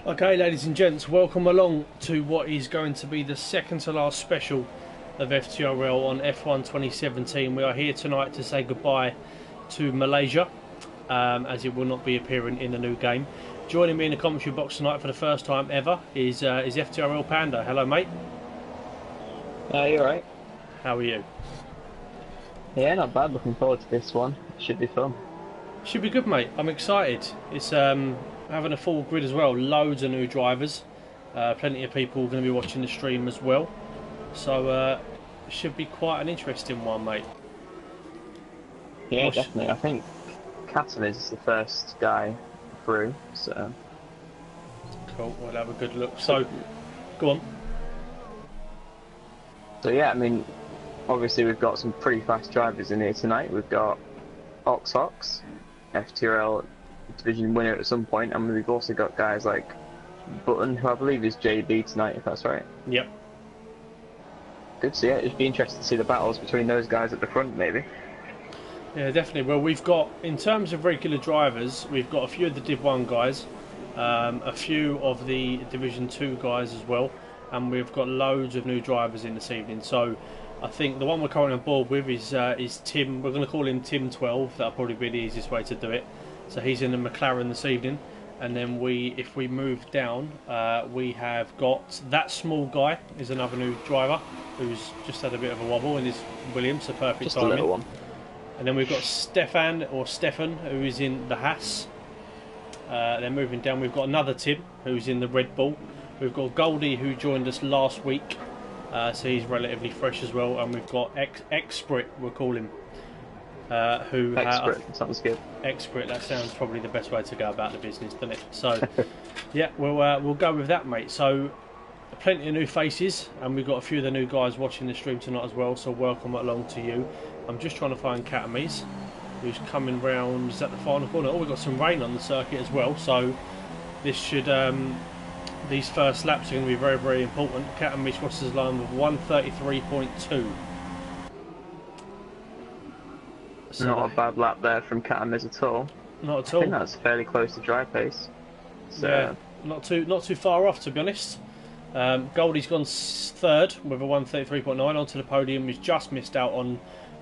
Okay, ladies and gents, welcome along to what is going to be the second to last special of FTRL on F1 2017. We are here tonight to say goodbye to Malaysia, as it will not be appearing in the new game. Joining me in the commentary box tonight for the first time ever is FTRL Panda. Hello, mate. You're right. How are you? Yeah, not bad. Looking forward to this one. Should be fun. Should be good, mate. I'm excited. It's having a full grid as well. Loads of new drivers. Plenty of people going to be watching the stream as well. So should be quite an interesting one, mate. Yeah, definitely. I think Catam is the first guy through, so Cool. We'll have a good look. So, go on. so yeah. I mean, obviously we've got some pretty fast drivers in here tonight. We've got Ox, FTRL division winner at some point, and we've also got guys like Button, who I believe is JB tonight, if that's right. Yep. Good. So yeah, it'd be interesting to see the battles between those guys at the front, maybe. Yeah, definitely. Well, we've got, in terms of regular drivers, we've got a few of the Div 1 guys, a few of the Division 2 guys as well, and we've got loads of new drivers in this evening. So I think the one we're currently on board with is Tim. We're going to call him Tim 12. That'll probably be the easiest way to do it. So he's in the McLaren this evening. And then if we move down, we have got that small guy is another new driver who's just had a bit of a wobble in his Williams, so perfect Just timing. a little one. And then we've got Stefan, who is in the Haas. Then moving down, we've got another Tim, who's in the Red Bull. We've got Goldie, who joined us last week, so he's relatively fresh as well. And we've got Expert, we'll call him. Expert, sounds good. Expert, that sounds probably the best way to go about the business, doesn't it? So, yeah, we'll go with that, mate. So, plenty of new faces, and we've got a few of the new guys watching the stream tonight as well, so welcome along to you. I'm just trying to find Catamies, who's coming round. Is that the final corner? Oh, we've got some rain on the circuit as well, so this should these first laps are going to be very, very important. Catamies crosses the line with 133.2. So Not a bad lap there from Catam at all. Not at I all. think that's fairly close to dry pace. So Yeah, not too far off, to be honest. Goldie's gone third with a 133.9 onto the podium. He's just missed out on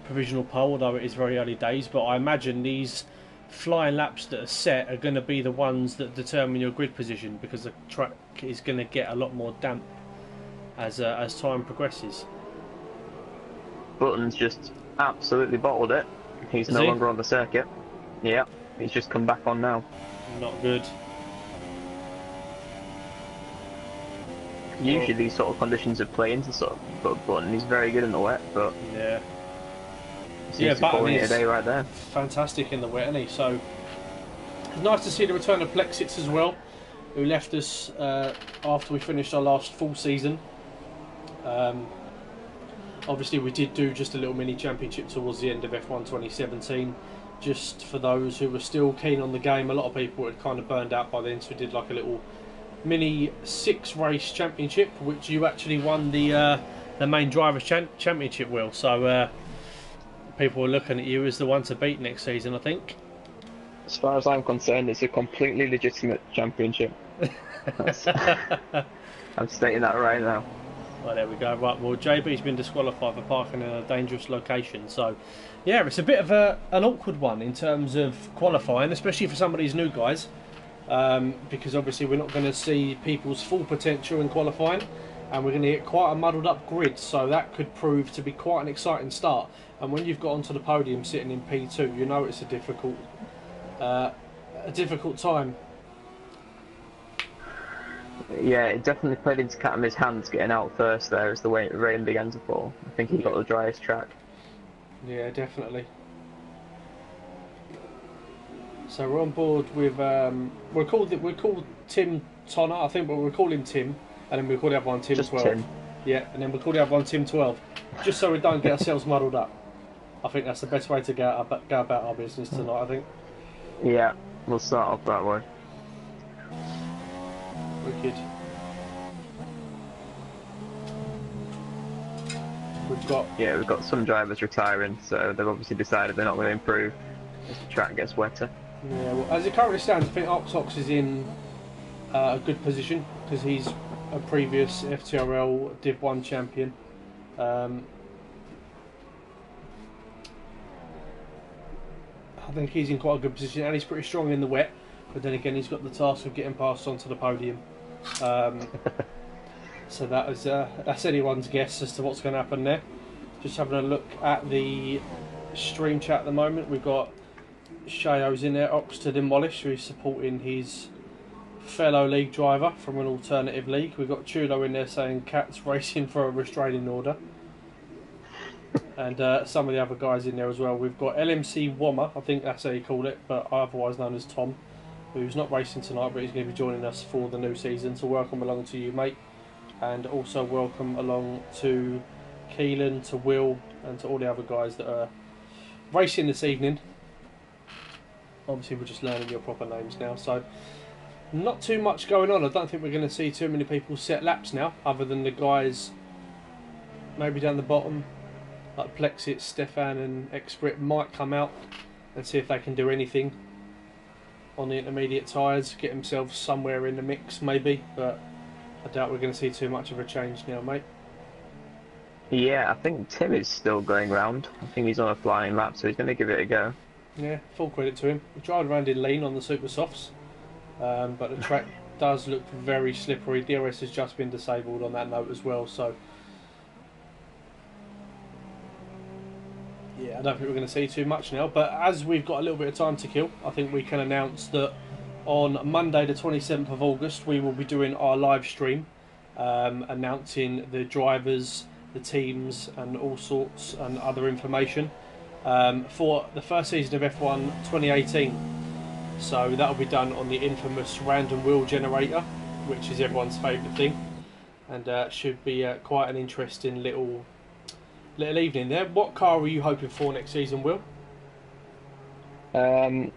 provisional pole, although it is very early days. But I imagine these flying laps that are set are going to be the ones that determine your grid position, because the track is going to get a lot more damp as time progresses. Button's just absolutely bottled it. He's Is no he? longer on the circuit. Yeah, he's just come back on now. Not good. Usually these sort of conditions would play into sort of Button. He's very good in the wet, but Yeah. seems Yeah, to be calling Button it a is day right there. fantastic in the wet, isn't he? So it's nice to see the return of Plexits as well, who left us after we finished our last full season. Obviously, we did do just a little mini championship towards the end of F1 2017, just for those who were still keen on the game. A lot of people had kind of burned out by then, so we did like a little mini 6-race championship, which you actually won the main drivers championship, Will. So people were looking at you as the one to beat next season, I think. As far as I'm concerned, it's a completely legitimate championship. I'm stating that right now. Well, there we go. Right, well, JB's been disqualified for parking in a dangerous location. So, yeah, it's a bit of an awkward one in terms of qualifying, especially for some of these new guys, because obviously we're not going to see people's full potential in qualifying, and we're going to get quite a muddled up grid, so that could prove to be quite an exciting start. And when you've got onto the podium sitting in P2, you know it's a difficult time. Yeah, it definitely played into Catam's hands getting out first there as the rain began to fall. I think he got the driest track. Yeah, definitely. So we're on board with we're called Tim Tonner, I think, but we'll call him Tim, and then we'll call the other one Tim Just 12. Tim. Yeah, and then we'll call the other one Tim 12, just so we don't get ourselves muddled up. I think that's the best way to go about our business tonight, I think. Yeah, we'll start off that way. Wicked. We've got some drivers retiring, so they've obviously decided they're not going to improve as the track gets wetter. Yeah, well, as it currently stands, I think Ox is in a good position because he's a previous FTRL Div 1 champion. I think he's in quite a good position, and he's pretty strong in the wet. But then again, he's got the task of getting past onto the podium. So that's anyone's guess as to what's going to happen there. Just having a look at the stream chat at the moment. We've got Shayo's in there, Ox to Demolish, who's supporting his fellow league driver from an alternative league. We've got Chulo in there saying Cat's racing for a restraining order. And some of the other guys in there as well. We've got LMC Wommer, I think that's how you call it, but otherwise known as Tom, who's not racing tonight, but he's going to be joining us for the new season. So welcome along to you, mate. And also welcome along to Keelan, to Will, and to all the other guys that are racing this evening. Obviously, we're just learning your proper names now, so not too much going on. I don't think we're going to see too many people set laps now, other than the guys maybe down the bottom, like Plexit, Stefan, and Exprit might come out and see if they can do anything on the intermediate tyres, get themselves somewhere in the mix, maybe, but I doubt we're going to see too much of a change now, mate. Yeah, I think Tim is still going round. I think he's on a flying lap, so he's going to give it a go. Yeah, full credit to him. We tried around in lean on the super softs, but the track does look very slippery. DRS has just been disabled on that note as well, so yeah, I don't think we're going to see too much now. But as we've got a little bit of time to kill, I think we can announce that on Monday the 27th of August we will be doing our live stream, announcing the drivers, the teams and all sorts and other information for the first season of F1 2018. So that'll be done on the infamous random wheel generator, which is everyone's favourite thing, and should be quite an interesting little evening there. What car are you hoping for next season, Will? Well,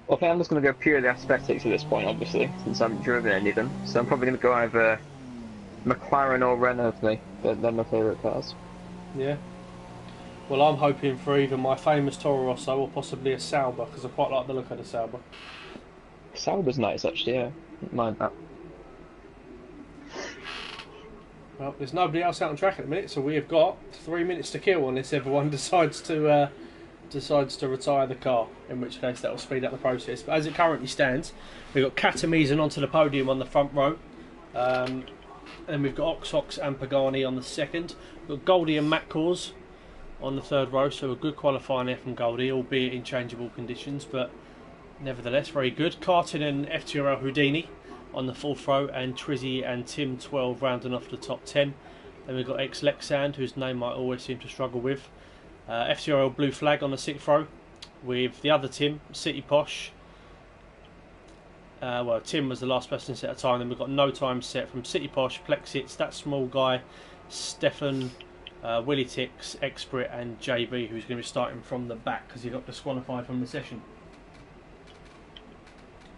I think I'm just going to go purely aesthetics at this point, obviously, since I haven't driven any of them. So I'm probably going to go either McLaren or Renault for me. They're my favourite cars. Yeah. Well, I'm hoping for either my famous Toro Rosso or possibly a Sauber, because I quite like the look of the Sauber. Sauber's nice, actually, yeah. Don't mind that. Well, there's nobody else out on track at the minute, so we have got 3 minutes to kill unless everyone decides to retire the car, in which case that will speed up the process. But as it currently stands, we've got Katamizan onto the podium on the front row, and we've got Oxox and Pagani on the second. We've got Goldie and Matt Cause on the third row, so a good qualifying there from Goldie, albeit in changeable conditions, but nevertheless very good. Carton and FTRL Houdini on the fourth row, and Trizzy and Tim 12 rounding off the top 10. Then we've got ex Lexand, whose name I always seem to struggle with. FTRL Blue Flag on the sixth row, with the other Tim, City Posh. Well, Tim was the last person to set a time. Then we've got no time set from City Posh, Plexits, that small guy, Stefan, Willie Tix, Exprit, and JB, who's going to be starting from the back because he got disqualified from the session.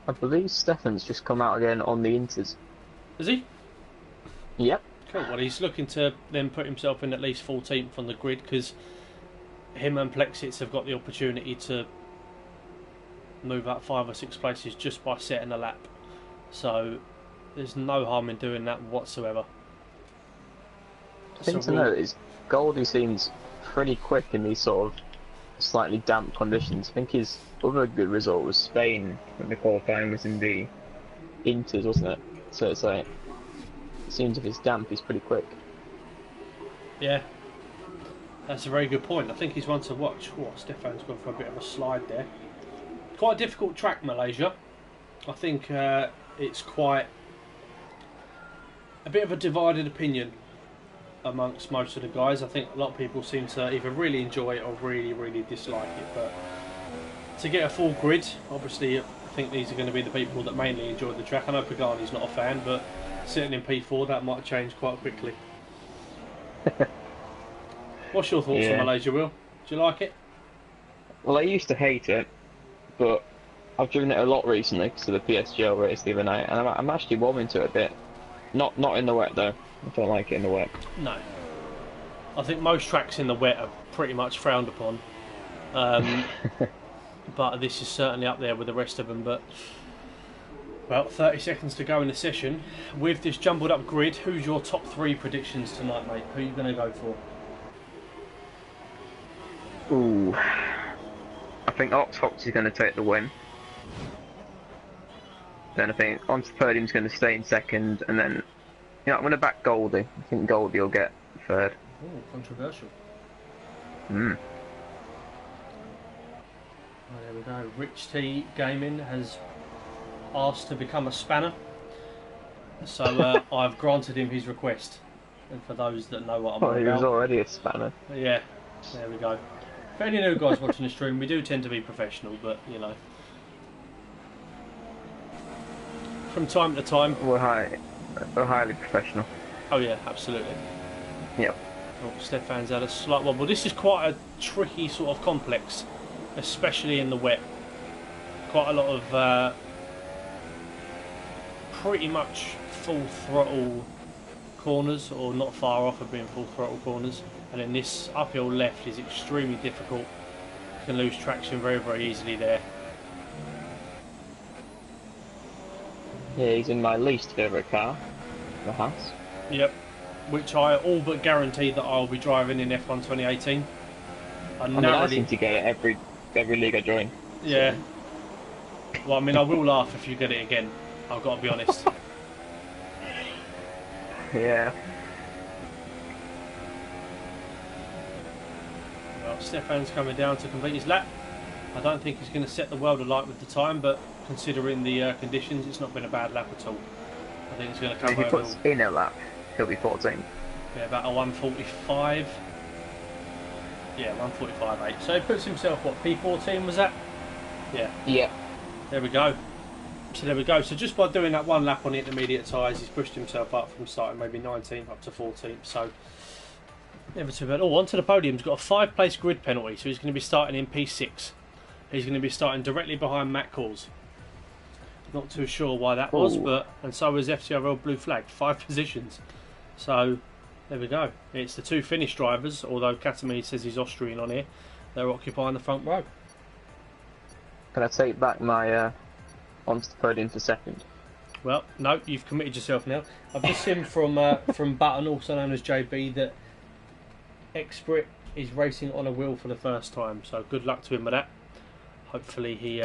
I believe Stefan's just come out again on the Inters. Is he? Yep. Cool. Well, he's looking to then put himself in at least 14th on the grid, because him and Plexits have got the opportunity to move up 5 or 6 places just by setting a lap. So there's no harm in doing that whatsoever. The thing to note is Goldie seems pretty quick in these sort of slightly damp conditions. I think his other good result was Spain when the qualifying was in the Inters, wasn't it? So it's like, it seems if it's damp, he's pretty quick. Yeah, that's a very good point. I think he's one to watch. Oh, Stefan's gone for a bit of a slide there. Quite a difficult track, Malaysia. I think it's quite a bit of a divided opinion amongst most of the guys. I think a lot of people seem to either really enjoy it or really, really dislike it. But to get a full grid, obviously, I think these are going to be the people that mainly enjoy the track. I know Pagani's not a fan, but sitting in P4, that might change quite quickly. What's your thoughts on Malaysia, Will? Do you like it? Well, I used to hate it, but I've driven it a lot recently because of the PSGL race the other night, and I'm actually warming to it a bit. Not in the wet though. I don't like it in the wet. No. I think most tracks in the wet are pretty much frowned upon. But this is certainly up there with the rest of them. But Well, 30 seconds to go in the session. With this jumbled up grid, who's your top 3 predictions tonight, mate? Who are you going to go for? Ooh. I think Oxfox is going to take the win. Then I think onto the podium's going to stay in second, and then I'm going to back Goldie. I think Goldie will get third. Oh, controversial. Hmm. Oh, there we go. Rich T Gaming has asked to become a spanner, so I've granted him his request. And for those that know what I'm on he about, was already a spanner. yeah, there we go. For any new guys watching the stream, we do tend to be professional, but from time to time. We're highly professional. Oh yeah, absolutely. Yep. Oh, Stefan's had a slight wobble. This is quite a tricky sort of complex, especially in the wet. Quite a lot of pretty much full throttle corners, or not far off of being full throttle corners. And then this uphill left is extremely difficult. You can lose traction very, very easily there. Yeah, he's in my least favourite car, the Haas. Yep, which I all but guarantee that I'll be driving in F1 2018. I seem to get it every league I join. Yeah. So. Well, I mean, I will laugh if you get it again. I've got to be honest. Yeah. Well, Stefan's coming down to complete his lap. I don't think he's going to set the world alight with the time, but considering the conditions, it's not been a bad lap at all. I think it's going to come over. If he over. puts in a lap, he'll be 14. Yeah, about a 1:45. Yeah, 1:45.8. So he puts himself, what, P14 was that? Yeah. Yeah. There we go. So there we go. So just by doing that one lap on the intermediate tyres, he's pushed himself up from starting maybe 19th up to 14th. So never too bad. Oh, onto the podium. He's got a 5-place grid penalty, so he's going to be starting in P6. He's going to be starting directly behind Matt Calls. Not too sure why that was, but and so is FTRL blue flag, 5 positions. So there we go. It's the 2 Finnish drivers, although Katami says he's Austrian on here. They're occupying the front row. Can I take back my onto the podium for second? Well, no, you've committed yourself now. I've just seen from Button, also known as JB, that Expert is racing on a wheel for the first time. So good luck to him with that. Hopefully he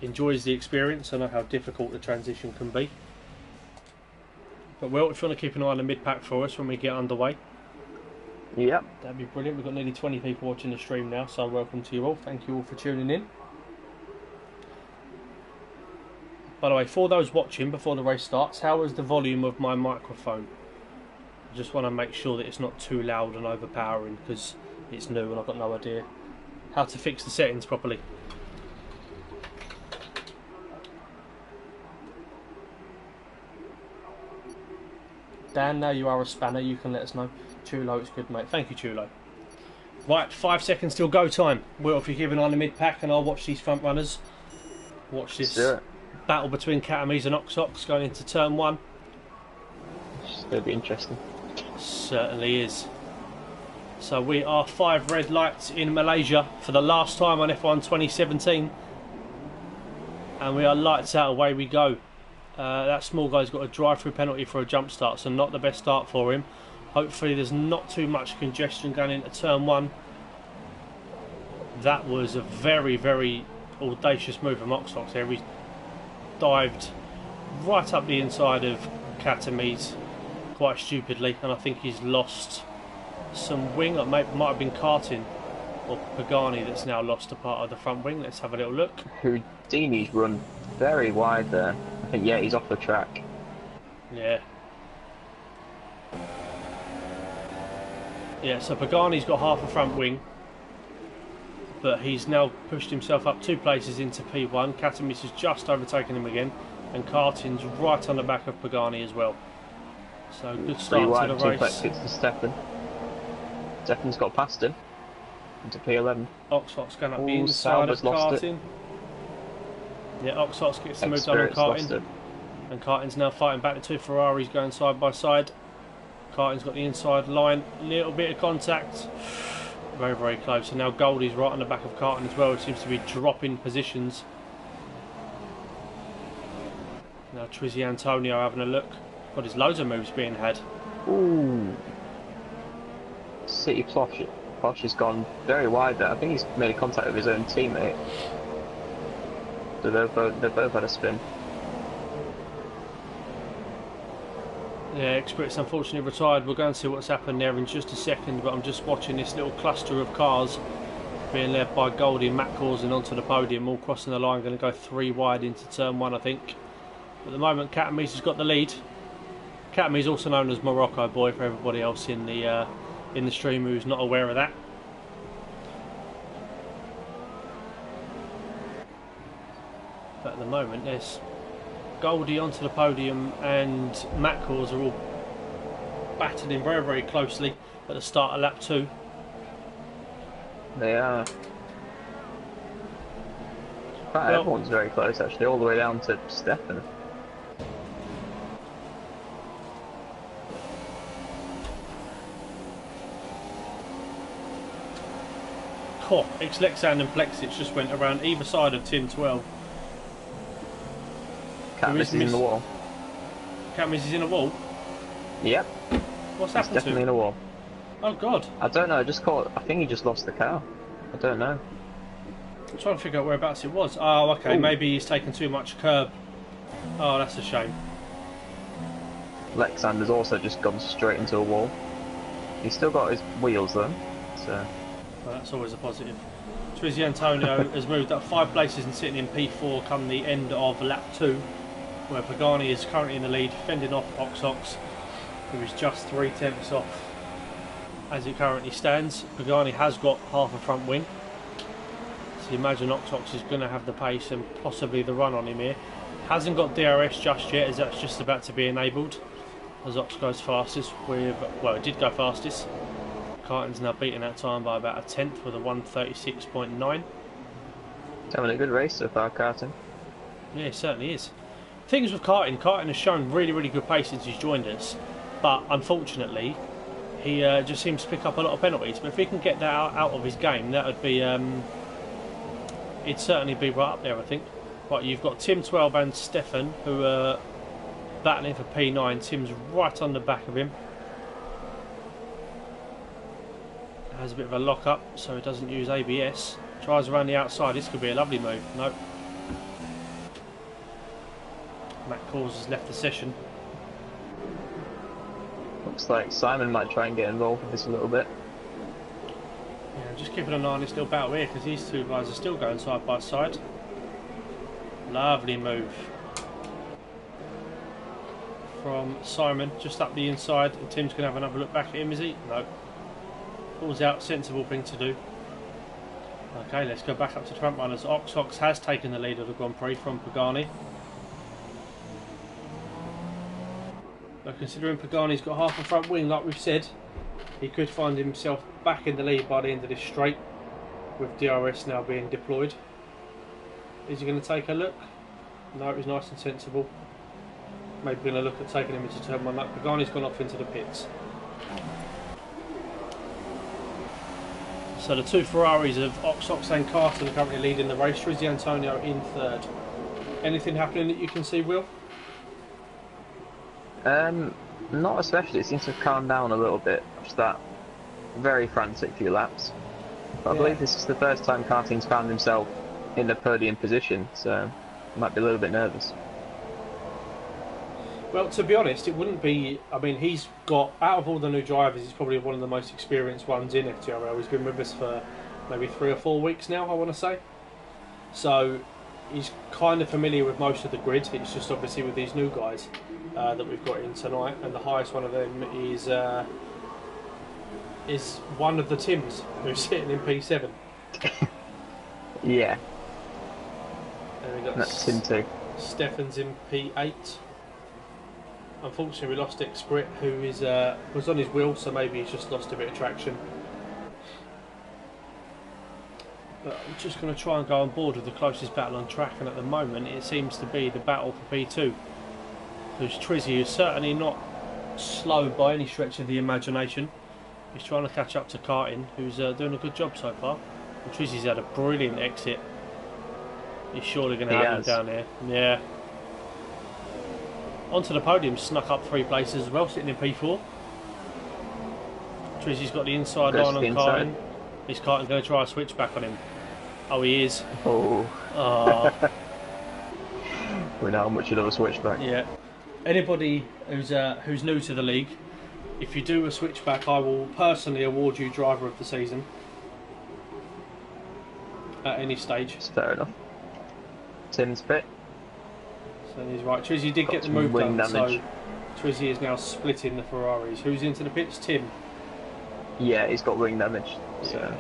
enjoys the experience. I know how difficult the transition can be. But well, if you want to keep an eye on the mid-pack for us when we get underway, yep, that'd be brilliant. We've got nearly 20 people watching the stream now, so welcome to you all. Thank you all for tuning in. By the way, for those watching before the race starts, how is the volume of my microphone? I just want to make sure that it's not too loud and overpowering, because it's new and I've got no idea how to fix the settings properly. Dan, now you are a spanner, you can let us know. Chulo, it's good, mate. Thank you, Chulo. Right, 5 seconds till go time. Well, if you keep an eye on the mid-pack, and I'll watch these front runners. Watch this battle between Katamis and Oxox going into turn 1. It's going to be interesting. Certainly is. So we are 5 red lights in Malaysia for the last time on F1 2017. And we are lights out, away we go. That small guy's got a drive-through penalty for a jump start, so not the best start for him. Hopefully there's not too much congestion going into turn 1. That was a very, very audacious move from Oxfox there. He dived right up the inside of Katami's quite stupidly, and I think he's lost some wing. It might have been Karting or Pagani that's now lost a part of the front wing. Let's have a little look. Houdini's run very wide there. I think, yeah, he's off the track. Yeah. Yeah, so Pagani's got half a front wing, but he's now pushed himself up 2 places into P1. Katamis has just overtaken him again, and Karting's right on the back of Pagani as well. So good start to the race. 2 exits to Stefan. Stefan's got past him into P11. Oxfox going up the inside of Karting. Yeah, Oxfox gets the move done on Karting. And Karting's now fighting back. The 2 Ferraris going side by side. Karting's got the inside line, little bit of contact. Very, very close. And now Goldie's right on the back of Karting as well. It seems to be dropping positions. Now Trizzy Antonio having a look. God, there's loads of moves being had. Ooh. City Posh has gone very wide there. I think he's made contact with his own teammate. So they've both had a spin. Yeah, Expert's unfortunately retired. We'll go and see what's happened there in just a second, but I'm just watching this little cluster of cars being led by Goldie and Matt causing onto the podium, all crossing the line, going to go 3 wide into turn 1, I think. At the moment, Katamis has got the lead. Katamis also known as Morocco Boy for everybody else in the stream who's not aware of that. But at the moment, there's Goldie onto the podium and Matt Cause are all battling very, very closely at the start of lap 2. They are. Everyone's very close actually, all the way down to Stefan. Oh, Lexand and Plexit just went around either side of Tin 12. Katamis is in the wall. Katamis is in a wall? Yep. What's happened to him? Definitely in a wall. Oh god. I don't know, I think he just lost the car. I don't know. I'm trying to figure out whereabouts it was. Oh, okay, Ooh. Maybe he's taken too much curb. Oh, that's a shame. Lexander's also just gone straight into a wall. He's still got his wheels though, so... Well, that's always a positive. Trizzy Antonio has moved up 5 places and sitting in P4 come the end of lap 2, where Pagani is currently in the lead, fending off Oxox, who is just 3/10 off. As it currently stands, Pagani has got half a front wing. So you imagine Oxox is going to have the pace and possibly the run on him here. Hasn't got DRS just yet, as that's just about to be enabled. As Ox goes fastest with, well, it did go fastest. Carton's now beaten that time by about a tenth with a 1:36.9. Having a good race so far, Carton. Yeah, it certainly is. Things with Carton has shown really, really good pace since he's joined us, but unfortunately, he just seems to pick up a lot of penalties. But if he can get that out of his game, that would be, it'd certainly be right up there, I think. Right, you've got Tim 12 and Stefan who are battling for P9. Tim's right on the back of him. Has a bit of a lock up, so he doesn't use ABS. Tries around the outside. This could be a lovely move. Nope. Matt Cause has left the session. Looks like Simon might try and get involved with this a little bit. Yeah, just keeping an eye on this little battle here because these two guys are still going side by side. Lovely move from Simon, just up the inside. And Tim's going to have another look back at him, is he? No. Pulls out, sensible thing to do. Okay, let's go back up to the front runners. Oxox has taken the lead of the Grand Prix from Pagani. But considering Pagani's got half a front wing, like we've said, he could find himself back in the lead by the end of this straight, with DRS now being deployed. Is he going to take a look? No, he's nice and sensible. Maybe going to look at taking him into turn 1. Like Pagani's gone off into the pits. So the two Ferraris of Oxox and Carton are currently leading the race. Trizzy Antonio in third. Anything happening that you can see, Will? Not especially. It seems to have calmed down a little bit after that very frantic few laps. But I believe this is the first time Carton's found himself in the podium position, so he might be a little bit nervous. Well, to be honest, it wouldn't be... I mean, he's got... Out of all the new drivers, he's probably one of the most experienced ones in FTRL. He's been with us for maybe 3 or 4 weeks now, I want to say. So, he's kind of familiar with most of the grid. It's just obviously with these new guys that we've got in tonight. And the highest one of them is one of the Tims, who's sitting in P7. Yeah. And we got That's Tim too. Stefan's in P8. Unfortunately, we lost Exprit, who is was on his wheel, so maybe he's just lost a bit of traction. But I'm just going to try and go on board with the closest battle on track, and at the moment it seems to be the battle for P2. Because Trizzy is certainly not slow by any stretch of the imagination. He's trying to catch up to Carton, who's doing a good job so far. And Trizzy's had a brilliant exit. He's surely going to have him down there. Yeah. Onto the podium, snuck up 3 places as well, sitting in P4. Trizzy's got the inside Goes line to on the Carton. inside. Is Carton going to try a switch back on him? Oh, he is. Oh, Oh, we know how much you love a switchback. yeah. Anybody who's new to the league, if you do a switchback, I will personally award you driver of the season at any stage. It's fair enough. Tim's pit. So he's right. Trizzy did Got get the some move wing done, damage. so Trizzy is now splitting the Ferraris. Who's into the pits? Tim. Yeah, he's got wing damage. So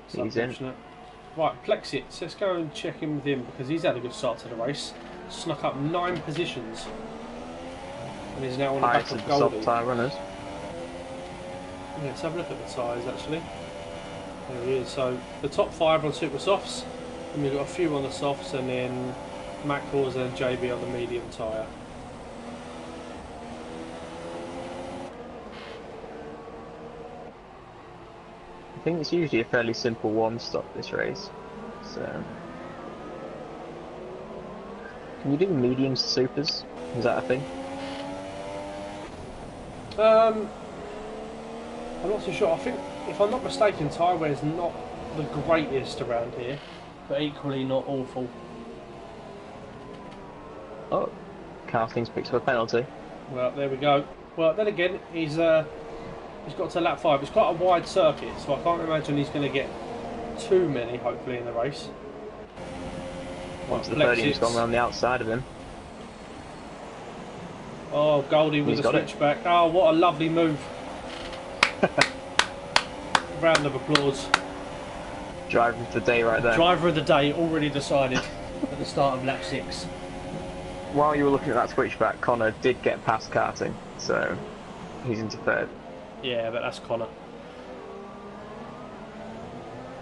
So he's in. unfortunate. Right, Plexits. Let's go and check in with him because he's had a good start to the race. Snuck up 9 positions. And he's now on the back Highest of of the soft Goldie. tyre runners. Yeah, let's have a look at the tyres actually. There he is. So the top 5 on super softs, and we've got a few on the softs, and then Matt Causer and JB on the medium tyre. I think it's usually a fairly simple one stop this race. So can you do mediums to supers? Is that a thing? I'm not too sure. I think, if I'm not mistaken, tyre wear's not the greatest around here, but equally not awful. Oh, Castings picks up a penalty. Well, there we go. Well, then again, he's got to lap 5. It's quite a wide circuit, so I can't imagine he's going to get too many, hopefully, in the race. Once the podium's gone around the outside of him. Oh, Goldie with He's the got it. switchback. Oh, what a lovely move. Round of applause. Driver of the day right there. Driver of the day already decided at the start of lap 6. While you were looking at that switchback, Connor did get past karting, so he's into third. Yeah, but that's Connor.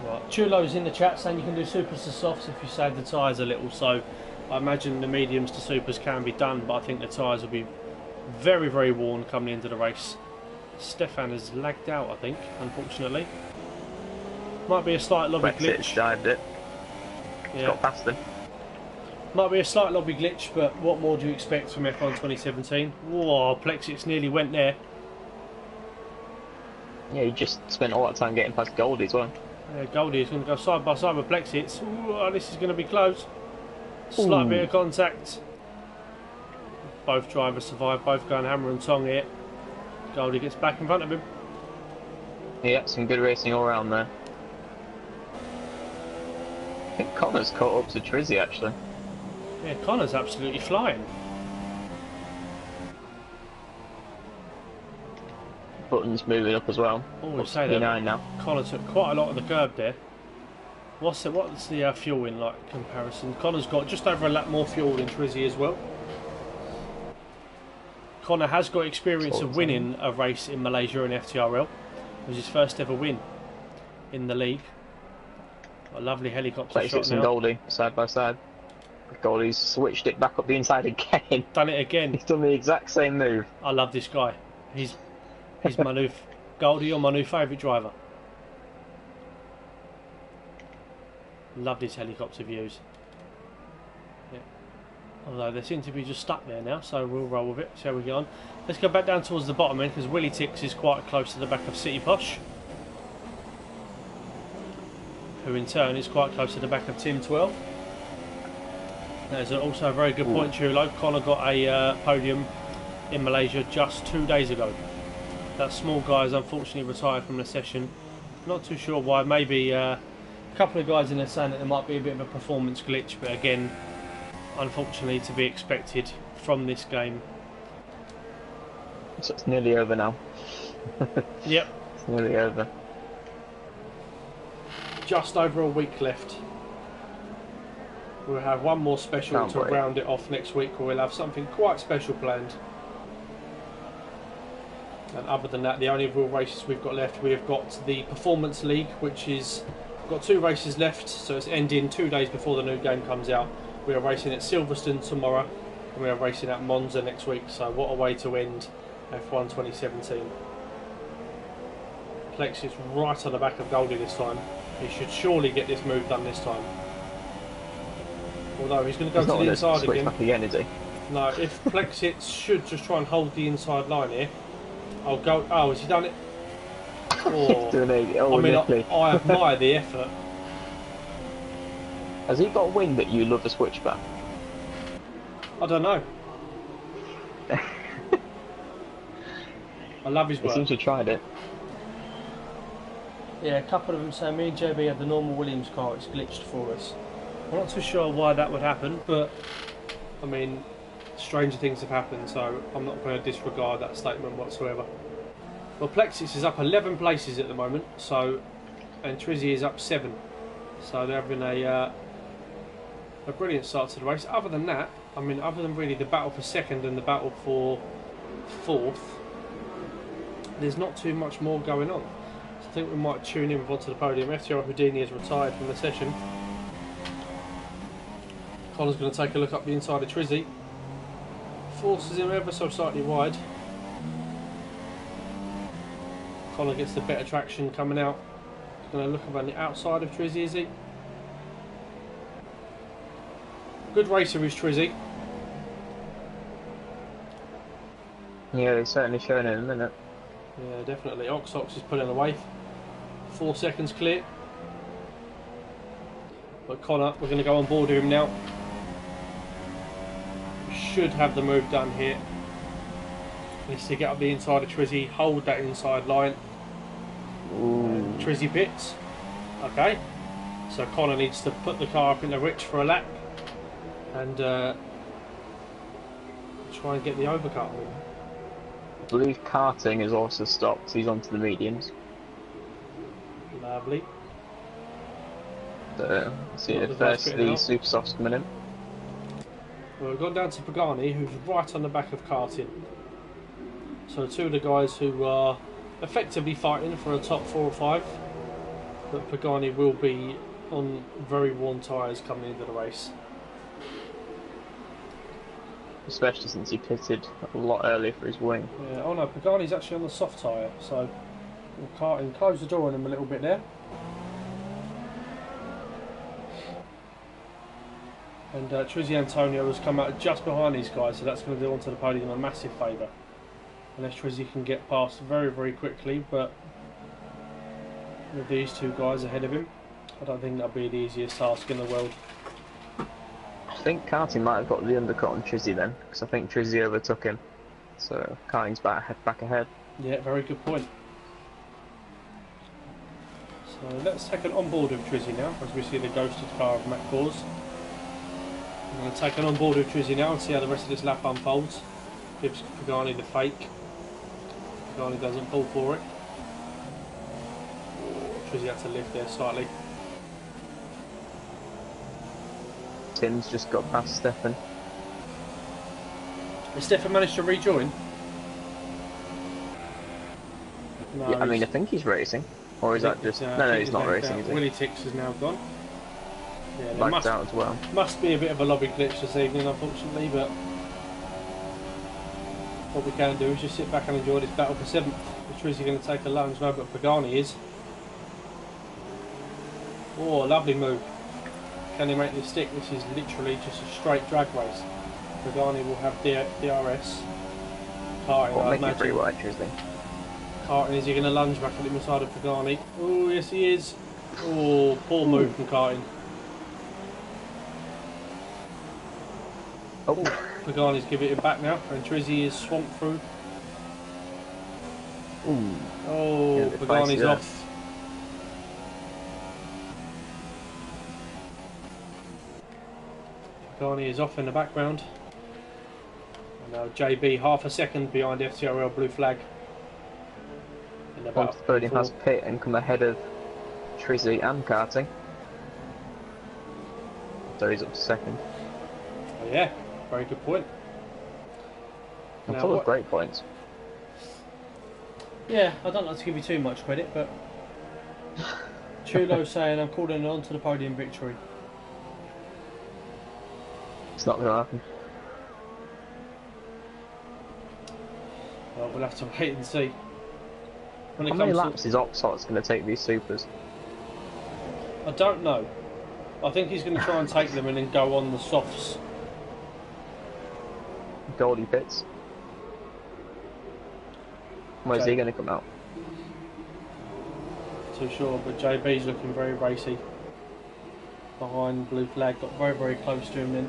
Right. Chulo's in the chat saying you can do supers to softs if you save the tyres a little, so I imagine the mediums to supers can be done, but I think the tyres will be very, very worn coming into the race. Stefan has lagged out, I think, unfortunately. Might be a slight lobby Brexit glitch. dived it. Yeah. Got past him. Might be a slight lobby glitch, but what more do you expect from F1 2017? Whoa, Plexits nearly went there. Yeah, he just spent all that time getting past Goldie as well. Goldie is going to go side by side with Plexits. Ooh, this is going to be close. Slight Ooh. bit of contact. Both drivers survive, both going hammer and tong here. Goldie gets back in front of him. Yeah, some good racing all around there. I think Connor's caught up to Trizzy actually. Yeah, Connor's absolutely flying. Button's moving up as well. Oh, we Up to say P9 that. now. Connor took quite a lot of the curb there. What's the fuel in like comparison? Connor's got just over a lap more fuel than Trizzy as well. Connor has got experience of winning a race in Malaysia in FTRL. It was his first ever win in the league. A lovely helicopter shot Plexits and now. Goldie side by side. Goldie's switched it back up the inside again. Done it again. He's done the exact same move. I love this guy. He's my new Goldie, or my new favourite driver. Love his helicopter views. Yeah. Although they seem to be just stuck there now, so we'll roll with it. See how we get on. Let's go back down towards the bottom end because Willie Tix is quite close to the back of City Posh, who in turn is quite close to the back of Tim 12. There's also a very good point, Chulo. Connor got a podium in Malaysia just 2 days ago. That small guy has unfortunately retired from the session. Not too sure why. Maybe a couple of guys in there saying that there might be a bit of a performance glitch, but again, unfortunately to be expected from this game. So it's nearly over now. Yep. It's nearly over. Just over a week left. We'll have one more special Can't to wait. round it off next week, where we'll have something quite special planned. And other than that, the only real races we've got left, we've got the Performance League, which is got 2 races left, so it's ending 2 days before the new game comes out. We are racing at Silverstone tomorrow, and we are racing at Monza next week. So what a way to end F1 2017. Plex is right on the back of Goldie this time. He should surely get this move done this time. Although he's going to go He's to not the going to inside switch again. back again, is he? No, if Plexit should just try and hold the inside line here, I'll go. Oh, has he done it? He's doing it. I Oh, mean, lovely. I admire the effort. Has he got wind that you love a switchback? I don't know. I love his He work. seems to have tried it. Yeah, a couple of them say me and JB had the normal Williams car, it's glitched for us. I'm not too sure why that would happen, but I mean, stranger things have happened, so I'm not going to disregard that statement whatsoever. Well, Plexus is up 11 places at the moment, so, and Trizzy is up 7, so they're having a brilliant start to the race. Other than that, I mean, other than really the battle for second and the battle for fourth, there's not too much more going on. So I think we might tune in onto the podium. FTRL Houdini has retired from the session. Colin's going to take a look up the inside of Trizzy. Forces him ever so slightly wide. Colin gets the better traction coming out. He's going to look around the outside of Trizzy, is he? Good racer is Trizzy. Yeah, he's certainly showing it in a minute. Yeah, definitely. Ox is pulling away. 4 seconds clear. But Connor, we're going to go on board with him now. We should have the move done here. Needs to get up the inside of Trizzy, hold that inside line. Trizzy pits. Okay. So Connor needs to put the car up in the rich for a lap and try and get the overcut. I believe karting has also stopped. He's onto the mediums. Lovely. So, see the first the super softs coming in. Well, we've gone down to Pagani, who's right on the back of karting. So two of the guys who are effectively fighting for a top 4 or 5. But Pagani will be on very worn tyres coming into the race. Especially since he pitted a lot earlier for his wing. Yeah, oh no, Pagani's actually on the soft tyre, so we'll close the door on him a little bit there. And Trizzy Antonio has come out just behind these guys, so that's going to do onto the podium a massive favour. Unless Trizzy can get past very, very quickly, but with these two guys ahead of him, I don't think that'll be the easiest task in the world. I think karting might have got the undercut on Trizzy then, because I think Trizzy overtook him. So karting's back ahead. Yeah, very good point. So let's take an onboard with Trizzy now, as we see the ghosted car of Matt Gores. I'm going to take an onboard with Trizzy now and see how the rest of this lap unfolds. Gives Pagani the fake. Pagani doesn't pull for it. Trizzy had to lift there slightly. Tim's just got past Stefan. Has Stefan managed to rejoin? No, Yeah, I mean, I think he's racing. Or is that just... No, he's not racing, is he? Willie Tix is now gone. Yeah, there Lagged out as well. Must be a bit of a lobby glitch this evening, unfortunately, but what we can do is just sit back and enjoy this battle for 7th. Is Trizzy going to take a lunge? No, but Pagani is. Oh, lovely move. Can he make this stick? This is literally just a straight drag race. Pagani will have DRS. Karting, What I make you imagine. pretty wide, Trizzy? Karting, is he going to lunge back at the inside of Pagani? Oh, yes he is. Oh, poor move from Karting. Oh, Pagani's giving it back now, and Trizzy is swamped through. ooh. Oh, Yeah, Pagani's feisty off. Pagani is off in the background. And now JB half a second behind FTRL blue flag. In the Onto battle the podium for- has pit and come ahead of Trizzy and karting. So he's up to second. Oh, yeah, very good point. And Now full of what- great points. Yeah, I don't like to give you too much credit, but Chulo saying I'm calling it on to the podium victory. It's not going to happen. Well, we'll have to wait and see. When How it many comes laps is Oxhart's going to take these supers? I don't know. I think he's going to try and take them and then go on the softs. Goldie pits. Where's Okay. he going to come out? Too sure, but JB's looking very racy. Behind blue flag, got very, very close to him then.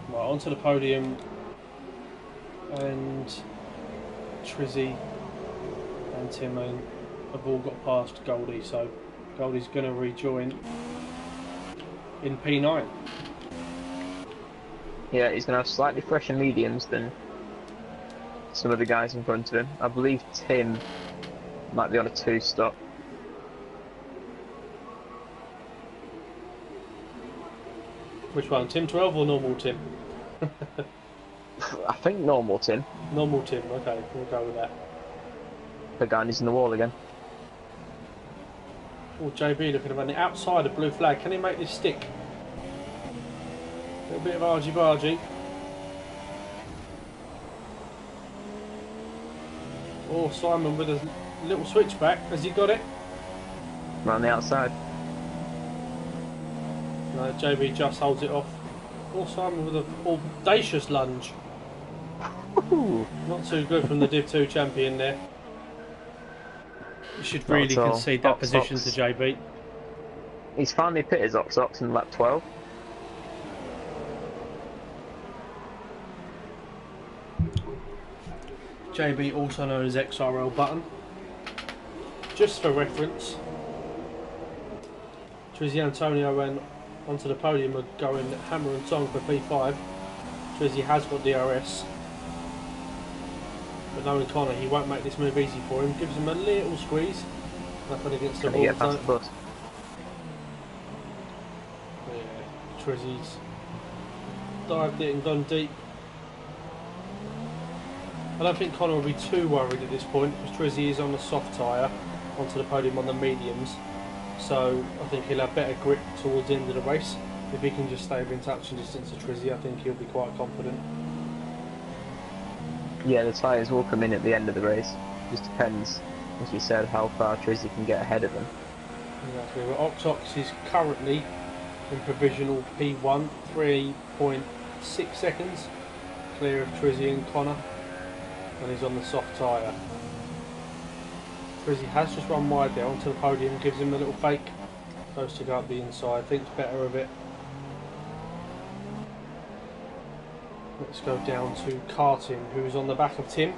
Right, onto the podium, and Trizzy and Timo have all got past Goldie, so Goldie's going to rejoin in P9. Yeah, he's going to have slightly fresher mediums than some of the guys in front of him. I believe Tim might be on a 2-stop. Which one, Tim 12 or normal Tim? I think normal Tim. Normal Tim, okay, we'll go with that. The guy is in the wall again. Oh, JB looking around the outside of blue flag. Can he make this stick? A little bit of argy-bargy. Oh, Simon with a little switchback. Has he got it? Around the outside. No, JB just holds it off. Oh, Simon with an audacious lunge. Ooh. Not too good from the Div 2 champion there. You should really Not at all. concede that Ox position Ox. to JB. He's finally pit his Ox Ox in lap 12. JB, also known as FTRL button. Just for reference, Trizzy Antonio went onto the podium are going hammer and tong for P5. Trizzy has got DRS, but knowing Connor, he won't make this move easy for him. Gives him a little squeeze. Nothing against the Can he ball. get past the bus? Yeah, Trizzy's dived it and gone deep. I don't think Connor will be too worried at this point because Trizzy is on the soft tyre onto the podium on the mediums, so I think he'll have better grip towards the end of the race. If he can just stay within touch and distance of Trizzy, I think he'll be quite confident. Yeah, the tyres will come in at the end of the race. Just depends, as you said, how far Trizzy can get ahead of him. Exactly. Well, Ox Ox is currently in provisional P1, 3.6 seconds clear of Trizzy and Connor, and he's on the soft tyre. Trizzy has just run wide there onto the podium, gives him a little fake, goes to go up the inside, thinks better of it. Let's go down to Cartin, who's on the back of Tim.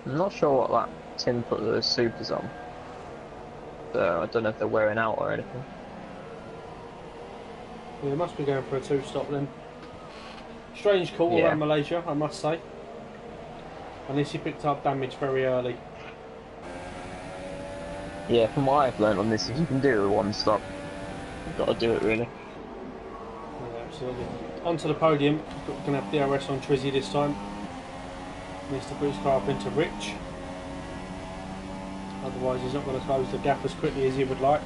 I'm not sure what that Tim put those supers on, so I don't know if they're wearing out or anything. Yeah, he must be going for a 2-stop then. Strange call Yeah. around Malaysia, I must say. Unless he picked up damage very early. Yeah, from what I've learned on this, if you can do it with 1 stop, you've got to do it really. Yeah, absolutely. Onto the podium, going to have DRS on Trizzy this time. Needs to put his car up into Rich. Otherwise he's not going to close the gap as quickly as he would like.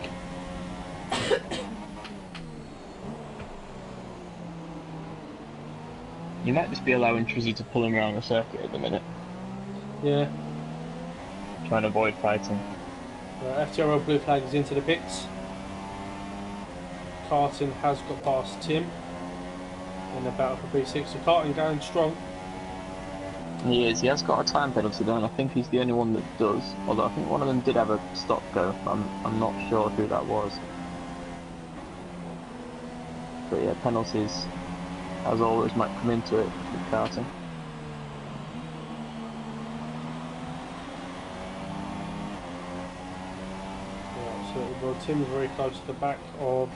You might just be allowing Trizzy to pull him around the circuit at the minute, Yeah. trying to avoid fighting. FTRL blue flag is into the pits. Cartin has got past Tim in the battle for B6. So Cartin going strong. He is. He has got a time penalty though, and I think he's the only one that does. Although I think one of them did have a stop go. I'm not sure who that was. But yeah, penalties, as always, might come into it with Cartin. Yeah, absolutely. Well, Tim's very close to the back of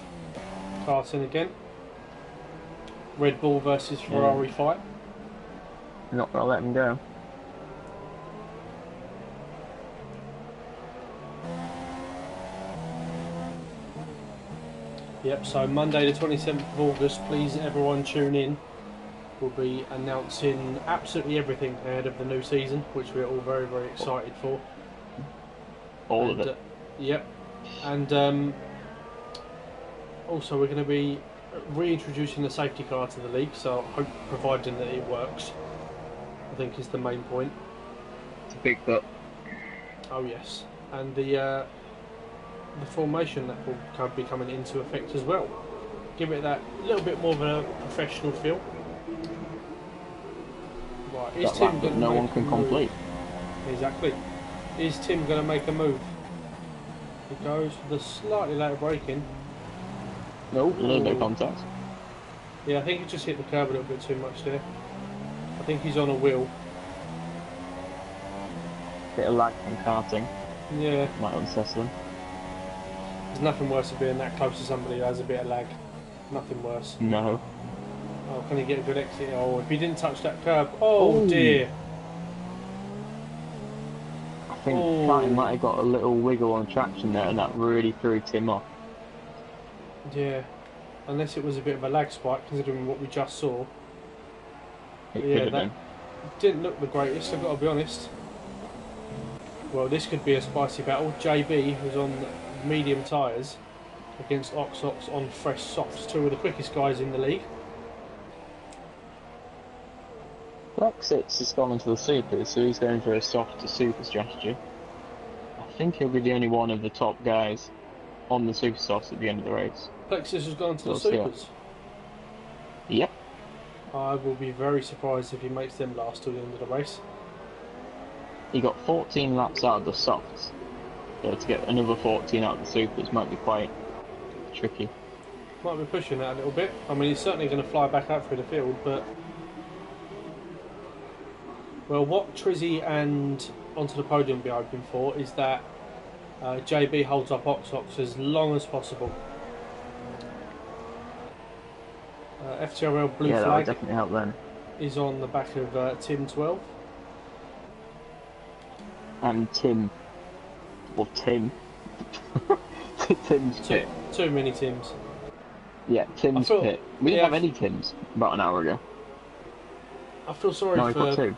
Cartin again. Red Bull versus Ferrari fight. Not gonna let him go. Yep, so Monday the 27th of August, please everyone tune in. We'll be announcing absolutely everything ahead of the new season, which we're all very, very excited for. All of it. Yep. And also we're going to be reintroducing the safety car to the league, so I hope, providing that it works. I think is the main point. It's a big but. Oh yes, and the formation that will be coming into effect as well. Give it that little bit more of a professional feel. Right, is That Tim lap going that to no make one can a move? complete. Exactly. Is Tim going to make a move? He goes for the slightly later braking. No, a little bit of Ooh. contact. Yeah, I think he just hit the curb a little bit too much there. I think he's on a wheel. Bit of lag from karting. Yeah, Might unsettle him. there's nothing worse than being that close to somebody who has a bit of lag. Nothing worse. No. Oh, can he get a good exit? Oh, if he didn't touch that curb. Oh, dear. I think karting might have got a little wiggle on traction there, and that really threw Tim off. Yeah. Unless it was a bit of a lag spike, considering what we just saw. It Yeah, could have that been. didn't look the greatest, I've got to be honest. Well, this could be a spicy battle. JB, who's on medium tyres, against Ox on fresh softs, two of the quickest guys in the league. Brexit's has gone into the supers, so he's going for a soft to super strategy. I think he'll be the only one of the top guys on the super softs at the end of the race. Plexus has gone to the We'll see supers. Yep. I will be very surprised if he makes them last till the end of the race. He got 14 laps out of the softs, so to get another 14 out of the supers might be quite tricky. Might be pushing that a little bit. I mean, he's certainly going to fly back out through the field, but... Well, what Trizzy and onto the podium will be hoping for is that JB holds up Ox as long as possible. FTRL blue Yeah, that would flag definitely help then. is on the back of Tim 12. And Tim. Well, Tim. Tim's pit. Too many Tims. Yeah, Tim's pit. We didn't yeah, have any Tims about an hour ago. I feel sorry No, we've got for... two.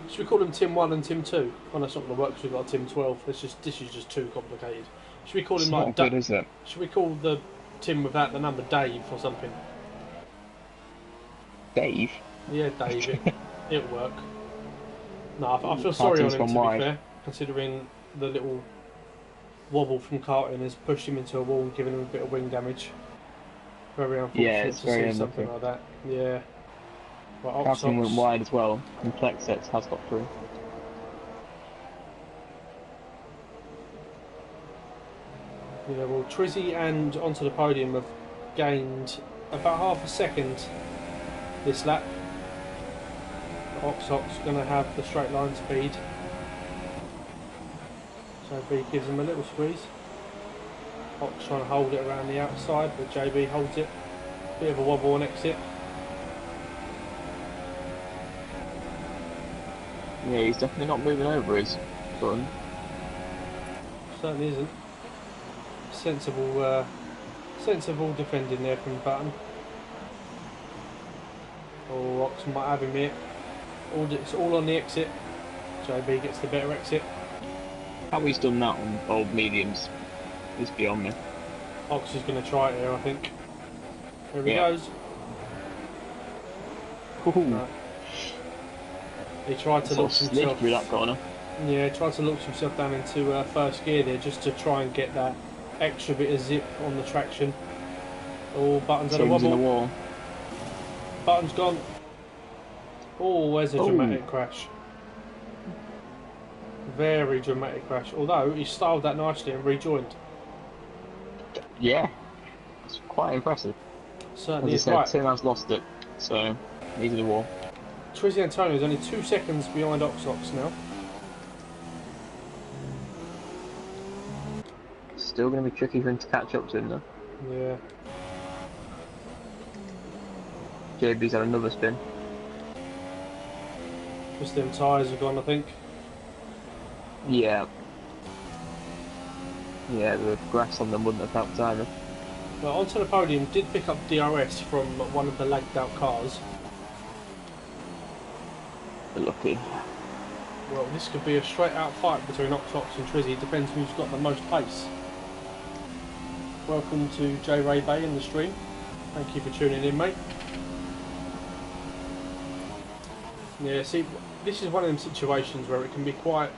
Should we call them Tim 1 and Tim 2? Oh, that's not going to work because we've got Tim 12. This is just too complicated. Should we call him It's like... not good, is it? Should we call the Tim without the number Dave or something? Dave? Yeah, Dave. It'll work. No, I feel sorry on him, to be fair, considering the little wobble from Carton has pushed him into a wall and given him a bit of wing damage. Very unfortunate to see something like that. Yeah. Well, Carton went wide as well, and Plexets has got through. Yeah, well, Trizzy and onto the podium have gained about half a second this lap. Ox going to have the straight line speed. So B gives him a little squeeze. Ox trying to hold it around the outside, but JB holds it. Bit of a wobble on exit. Yeah, he's definitely not moving over his button. Certainly isn't. Sensible defending there from Button. Oh, Ox might have him here. It's all on the exit. JB gets the better exit. How he's done that on old mediums is beyond me. Ox is going to try it here, I think. Here he goes. Right. He tried to launch himself through that corner. Yeah, tried to launch himself down into first gear there, just to try and get that extra bit of zip on the traction. Oh, Button's at a wobble. In the wall. Button's gone. Oh, there's a dramatic crash. Very dramatic crash. Although he styled that nicely and rejoined. Yeah, it's quite impressive. Certainly As I is. said, Right. Tim has lost it, so he's at the wall. Trizzy Antonio is only 2 seconds behind Ox now. Still going to be tricky for him to catch up to him though. Yeah. JB's had another spin. Just them tyres are gone, I think. Yeah. Yeah, the grass on them wouldn't have helped either. Well, onto the podium did pick up DRS from one of the lagged out cars. Lucky. Well, this could be a straight out fight between Ox and Trizzy. It depends who's got the most pace. Welcome to J Ray Bay in the stream. Thank you for tuning in, mate. Yeah, see, this is one of them situations where it can be quite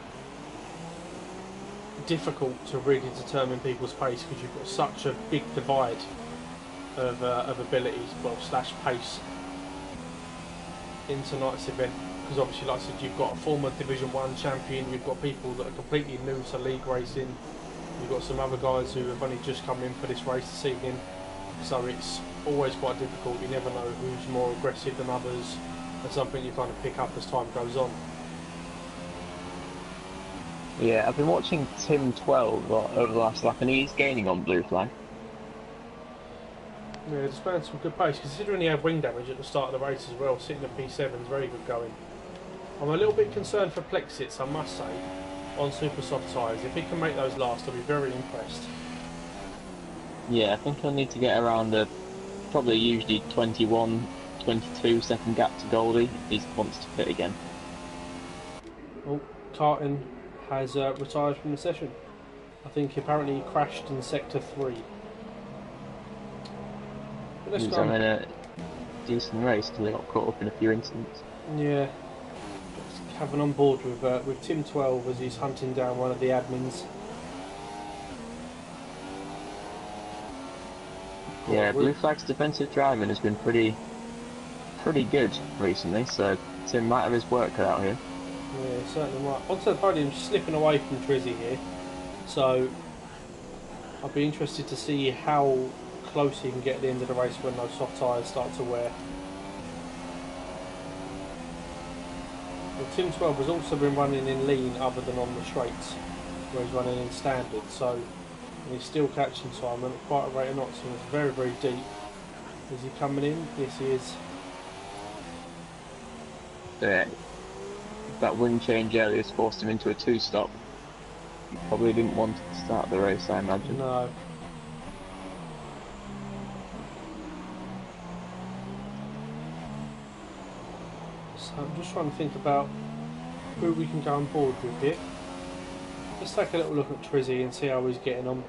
difficult to really determine people's pace because you've got such a big divide of abilities, well, slash pace in tonight's event. Because obviously, like I said, you've got a former Division 1 champion, you've got people that are completely new to league racing, you've got some other guys who have only just come in for this race this evening, so it's always quite difficult. You never know who's more aggressive than others, and something you kind of pick up as time goes on. Yeah, I've been watching Tim 12 over the last lap, and he's gaining on blue flag. Yeah, just found some good pace, considering he had wing damage at the start of the race as well. Sitting at P7 is very good going. I'm a little bit concerned for Plexits, I must say, on super soft tyres. If he can make those last, I'll be very impressed. Yeah, I think he'll need to get around the probably usually 21, 22 second gap to Goldie if he wants to fit again. Oh, Carton has retired from the session. I think he apparently crashed in Sector 3. He was having a decent race until he got caught up in a few incidents. Yeah. Just having on board with Tim 12 as he's hunting down one of the admins. Yeah, Blue Flag's defensive driving has been pretty good recently, so Tim might have his work cut out here. Yeah, certainly might. Onto the podium, slipping away from Trizzy here. So I'll be interested to see how close he can get at the end of the race when those soft tyres start to wear. Well, Tim 12 has also been running in lean other than on the straights, where he's running in standard, so he's still catching Simon at quite a rate of knots, and it's very, very deep. Is he coming in? Yes, he is. Yeah, that wing change earlier has forced him into a two-stop. He probably didn't want to start the race, I imagine. No. So I'm just trying to think about who we can go on board with here. Let's take a little look at Trizzy and see how he's getting on.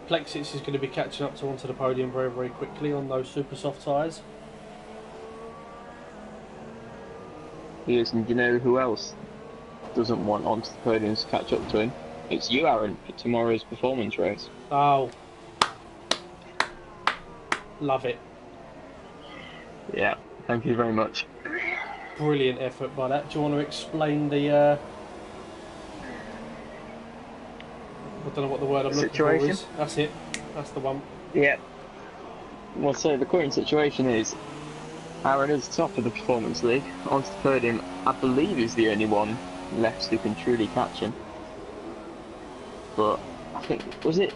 Plexits is going to be catching up to onto the podium very, very quickly on those super soft tyres. He is, and you know who else doesn't want onto the podium to catch up to him? It's you, Aaron, for tomorrow's performance race. Oh. Love it. Yeah, thank you very much. Brilliant effort by that. Do you want to explain the I don't know what the word I'm looking for is. That's it. That's the one. Yeah. Well, so the current situation is Aaron is top of the Performance League. Onto the podium, I believe he's the only one left who can truly catch him. But I think,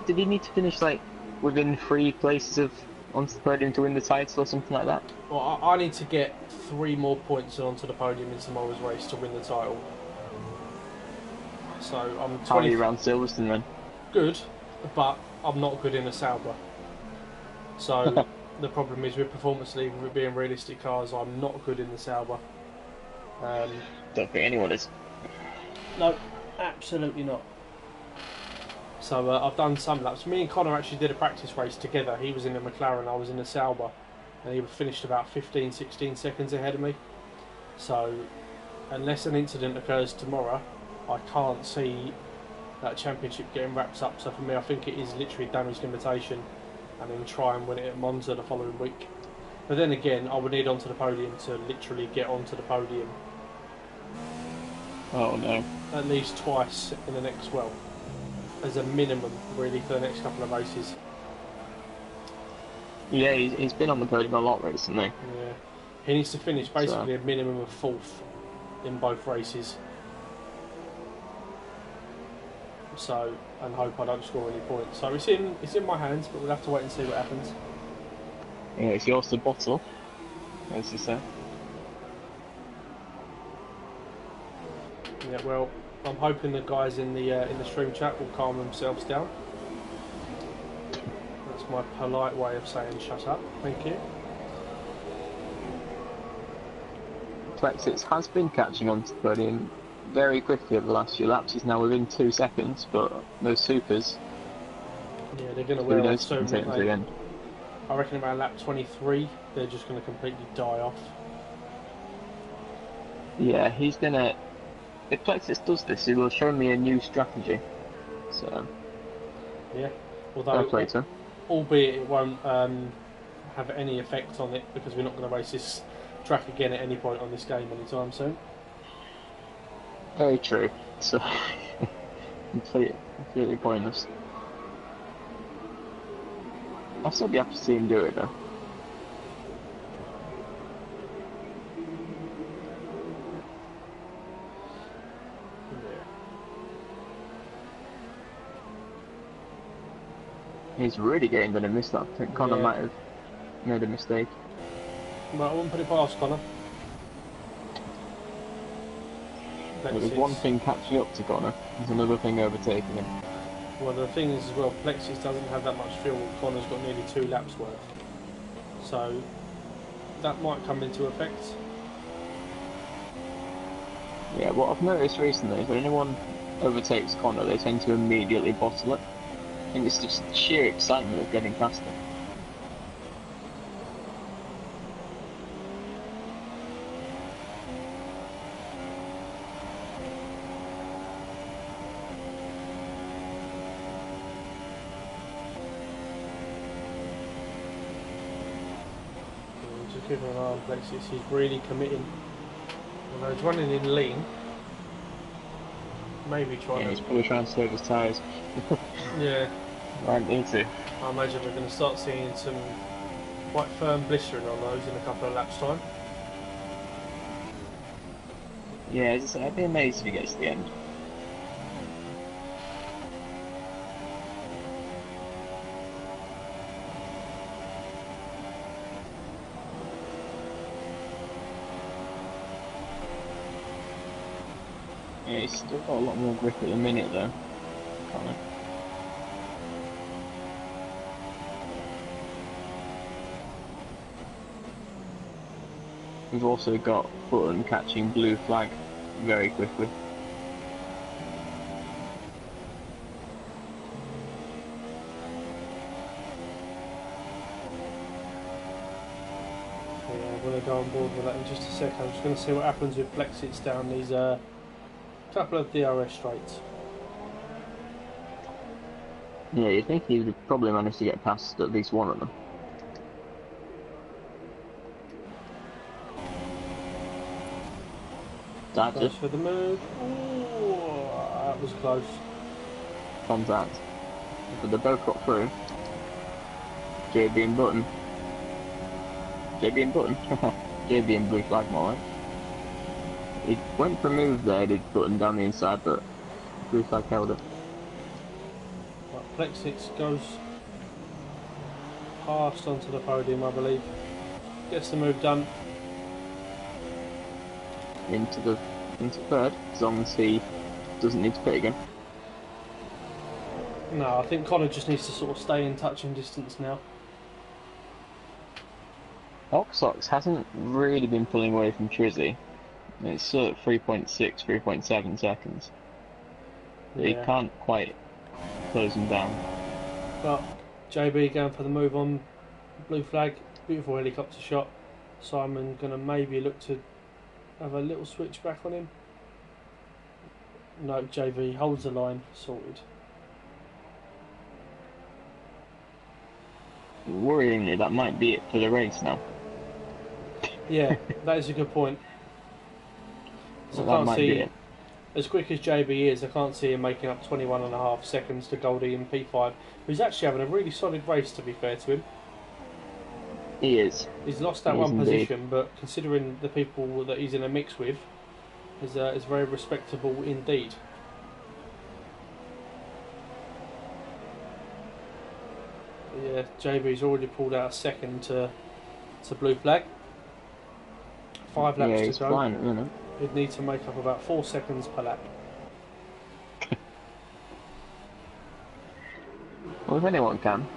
did he need to finish like within 3 places of onto the podium to win the title or something like that? Well, I need to get 3 more points onto the podium in tomorrow's race to win the title. So I'm 20. How are you around Silverstone then? Good, but I'm not good in a Sauber. So the problem is with Performance League, with it being realistic cars, I'm not good in the Sauber. Don't think anyone is. No, absolutely not. So I've done some laps. Me and Connor actually did a practice race together. He was in a McLaren, I was in a Sauber, and he finished about 15-16 seconds ahead of me. So unless an incident occurs tomorrow, I can't see that championship getting wrapped up. So for me, I think it is literally damage limitation, and then try and win it at Monza the following week. But then again, I would need onto the podium to literally get onto the podium. Oh no. At least twice in the next, well, as a minimum really for the next couple of races. Yeah, he's been on the podium a lot recently. Yeah, he needs to finish basically a minimum of 4th in both races. So, and hope I don't score any points. So it's in my hands, but we'll have to wait and see what happens. Yeah, it's yours to bottle, as you say. Yeah, well, I'm hoping the guys in the stream chat will calm themselves down. That's my polite way of saying shut up. Thank you. Plexits has been catching on to the podium very quickly over the last few laps. He's now within 2 seconds, but those supers. Yeah, they're going to wear off soon. Again. I reckon about lap 23, they're just going to completely die off. Yeah, he's gonna. If Plexus does this, he will show me a new strategy. So, Yeah. fair Although, play to him. albeit it won't have any effect on it because we're not going to race this track again at any point on this game anytime soon. Very true. So, completely pointless. I'll still be happy to see him do it though. He's really getting good at miss that. I think Connor might have made a mistake. But I wouldn't put it past Connor. There's one thing catching up to Connor, there's another thing overtaking him. Well, the thing is as well, Plexus doesn't have that much fuel. Connor's got nearly 2 laps worth. So, that might come into effect. Yeah, what I've noticed recently is when anyone overtakes Connor, they tend to immediately bottle it. I think it's just sheer excitement of getting past him. Just keeping an eye on Plexus, he's really committing. Although he's running in lean. Maybe trying to... he's probably trying to save his tyres. Yeah. Right, me too. I imagine we're going to start seeing some quite firm blistering on those in a couple of laps' time. Yeah, as I said, I'd be amazed if he gets to the end. Yeah, he's still got a lot more grip at the minute though, Connor. We've also got Button catching blue flag very quickly. Yeah, I'm going to go on board with that in just a second. I'm just going to see what happens with Plexus down these couple of DRS straights. Yeah, you'd think he would probably manage to get past at least one of them. That's Goes it. for the move. Ooh, that was close. Contact. But they both got through. JB and Button. JB and Button? JB and blue flag more like. He went for a move there, did Button down the inside, but blue flag held it. Right, Plexus goes past onto the podium, I believe. Gets the move done. Into third, as long as he doesn't need to pit again. No, I think Connor just needs to sort of stay in touching distance now. Oxox hasn't really been pulling away from Trizzy. It's still at 3.6, 3.7 seconds. Yeah. He can't quite close him down. But JB going for the move on blue flag. Beautiful helicopter shot. Simon going to maybe look to have a little switch back on him. No, JV holds the line, sorted. Worryingly, that might be it for the race now. Yeah, that is a good point. So that might be it. As quick as JB is, I can't see him making up 21.5 seconds to Goldie in P5, who's actually having a really solid race, to be fair to him. He is. He's lost that He is one indeed. position, but considering the people that he's in a mix with, is very respectable indeed. But yeah, JB's already pulled out a second to blue flag. 5 laps He's to go. flying at the minute. He'd need to make up about 4 seconds per lap. Well, if anyone can.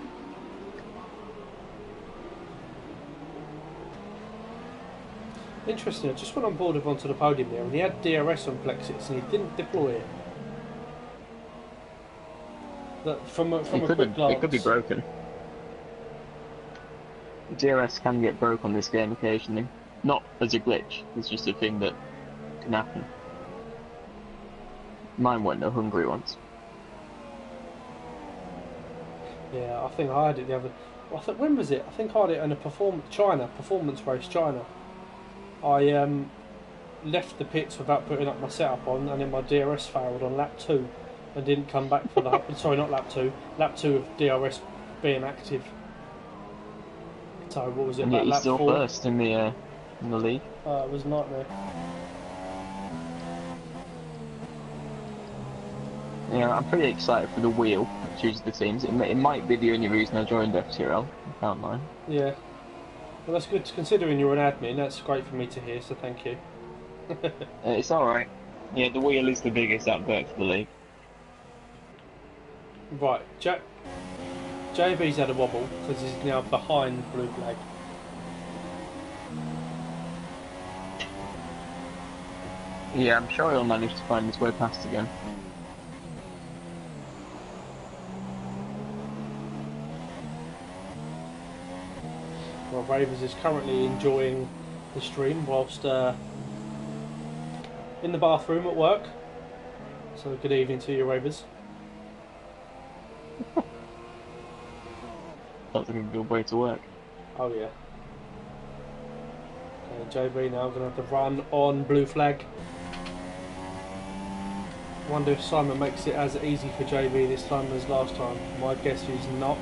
Interesting, I just went on board with onto the podium there and he had DRS on Plexus and he didn't deploy it. That from a quick glance. It could be broken. DRS can get broke on this game occasionally. Not as a glitch, it's just a thing that Can happen. Mine went no hungry once. Yeah, I think I had it the other. I think when was it? I think I had it in a performance race, China. I left the pits without putting up my setup on, and then my DRS failed on lap 2, and didn't come back for the. Sorry, not lap 2. Lap 2 of DRS being active. So what was it? And yet About you're lap still 4? first in the league. It was a nightmare. Yeah, I'm pretty excited for the wheel that chooses the teams. It might be the only reason I joined FTRL. I can't lie. Yeah. Well, that's good. Considering you're an admin, that's great for me to hear. So thank you. It's alright. Yeah, the wheel is the biggest advert for the league. Right, JB's had a wobble because he's now behind blue flag. Yeah, I'm sure he'll manage to find his way past again. Well, Ravers is currently enjoying the stream whilst in the bathroom at work. So good evening to you, Ravers. That's like a good way to work. Oh yeah. Okay, JB now going to have to run on blue flag. Wonder if Simon makes it as easy for JB this time as last time. My guess is not.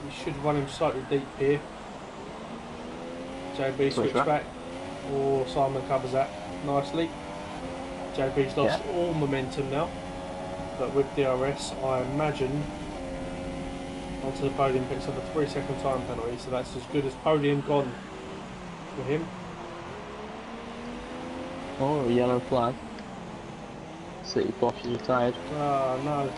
You should run him slightly deep here. JB switch back, or Simon covers that nicely. JB's lost all momentum now, but with DRS, I imagine onto the podium picks up a 3-second time penalty, so that's as good as podium gone for him. Oh, a yellow flag. City Bosch is retired. Ah, no.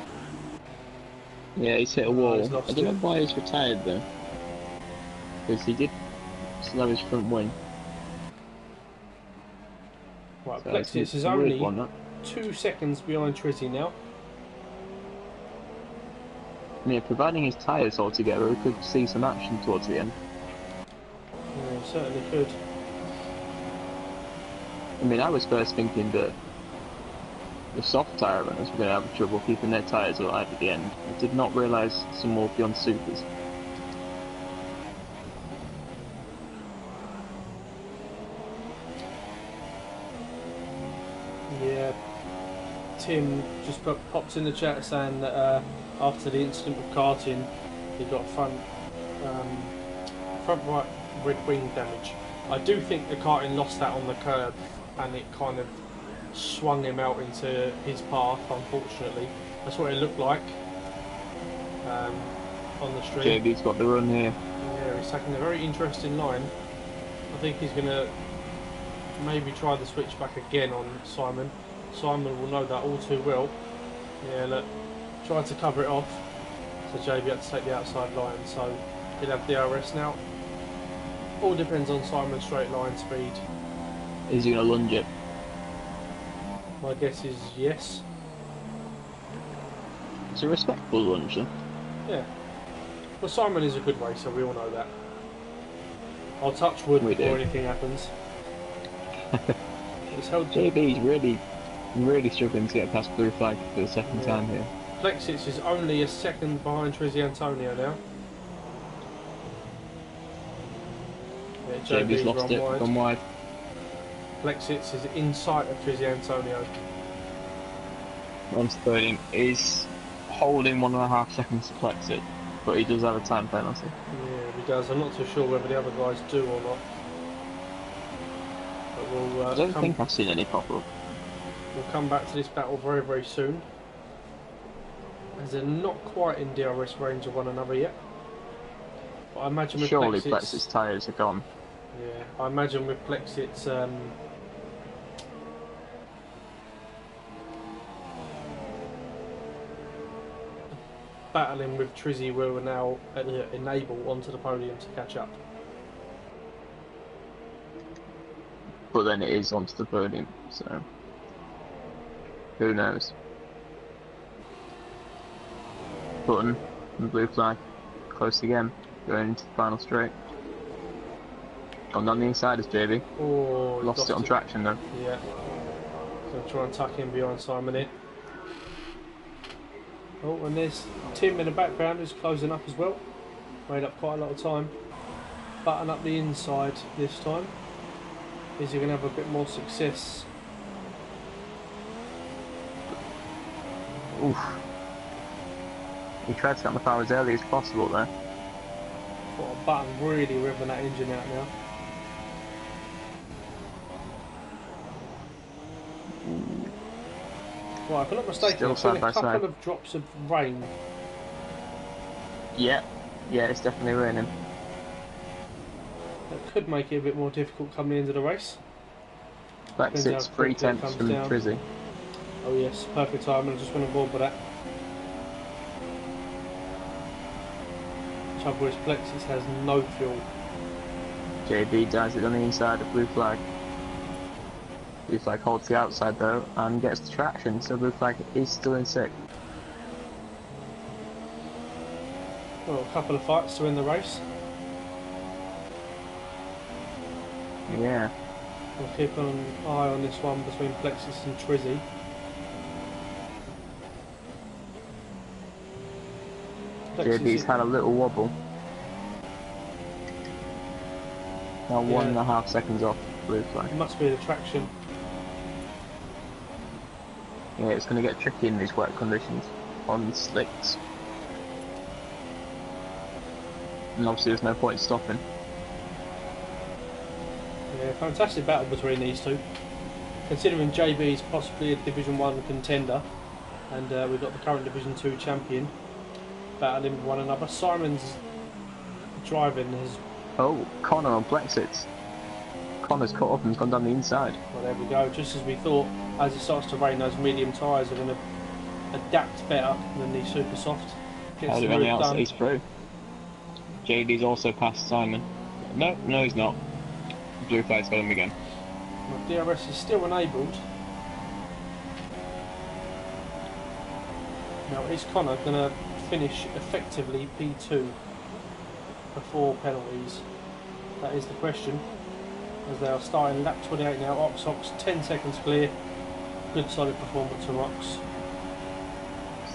Yeah, he's hit a wall. He's lost I don't know why he's retired though. Because he did still have his front wing. Right, So Plexus is only 2 seconds behind Trizzy now. Yeah, providing his tyres all together, we could see some action towards the end. Yeah, certainly could. I mean, I was first thinking that the soft tyre runners were going to have trouble keeping their tyres alive at the end. I did not realise some more beyond supers. Yeah, Tim just pops in the chat saying that after the incident with karting, he got front right red wing damage. I do think the karting lost that on the curb, and it kind of swung him out into his path. Unfortunately, that's what it looked like on the stream. JB's got the run here. Yeah, he's taking a very interesting line. I think he's going to maybe try the switch back again on Simon. Simon will know that all too well. Yeah, look, tried to cover it off, so JB had to take the outside line, so he'll have DRS now. All depends on Simon's straight line speed. Is he going to lunge it? My guess is yes. It's a respectful lunge though. Yeah. Well, Simon is a good racer, we all know that. I'll touch wood before anything happens. It's held. JB's really struggling to get past blue flag for the second time here. Plexus is only a second behind Trizzy Antonio now. Yeah, JB's lost it, gone wide. Plexus is in sight of Trizzy Antonio. Onto the podium. He's holding 1.5 seconds to flex it, but he does have a time penalty. Yeah, he does. I'm not too sure whether the other guys do or not. But we'll, I don't think I've seen any pop up. We'll come back to this battle very, very soon, as they're not quite in DRS range of one another yet. But I imagine with surely Plexus tyres are gone. Yeah, I imagine with Plexus battling with Trizzy will now enable onto the podium to catch up. But then it is onto the podium, so who knows? Button and blue flag close again, going into the final straight. Gone down the inside as JB. Oh, he Lost it on traction though. Yeah. Gonna try and tuck in behind Simon here. Oh, and there's Tim in the background who's closing up as well. Made up quite a lot of time. Button up the inside this time. Is he going to have a bit more success? Oof. He tried to get on the power as early as possible there. Got a button really revving that engine out now. Right, if I'm not mistaken, Still I've seen side a by couple side. of drops of rain. Yeah, it's definitely raining. That could make it a bit more difficult coming into the race. Flex it's 3/10 from Trizzy. Oh yes, perfect time. I'm just going to board with that. Trouble is, Plexus has no fuel. JB dies it on the inside of blue flag. Blue flag holds the outside though and gets the traction, so blue flag is still in 6th. Well, a couple of fights to win the race. Yeah. We'll keep an eye on this one between Plexus and Trizzy. JB's had a little wobble. Now 1.5 seconds off blue flag. It must be the traction. Yeah, it's going to get tricky in these wet conditions on slicks. And obviously there's no point stopping. Yeah, fantastic battle between these two. Considering JB is possibly a Division 1 contender, and we've got the current Division 2 champion battling one another. Simon's driving has... Oh, Connor on Plexits. Connor's caught up and gone down the inside. Well, there we go. Just as we thought, as it starts to rain, those medium tyres are going to adapt better than the super soft. Gets the move done. He's through. JD's also passed Simon. No, he's not. Blue flag's got him again. Well, DRS is still enabled. Now, is Connor going to finish effectively P2 before penalties? That is the question. As they are starting lap 28 now. Ox 10 seconds clear. Good solid performance from Ox.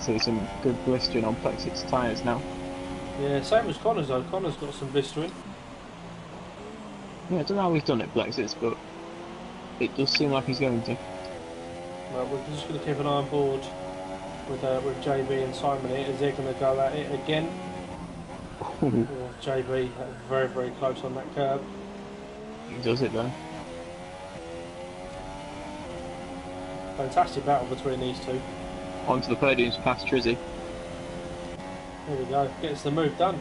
See some good blistering on Plexit's tyres now. Yeah, same as Connor's though. Connor's got some blistering. Yeah, I don't know how he's done it, Plexits, but it does seem like he's going to. Well, we're just going to keep an eye on board with JB and Simon here, as they're going to go at it again. JB very, very close on that curb. He does it though. Fantastic battle between these two. Onto the podiums past Trizzy. There we go, gets the move done.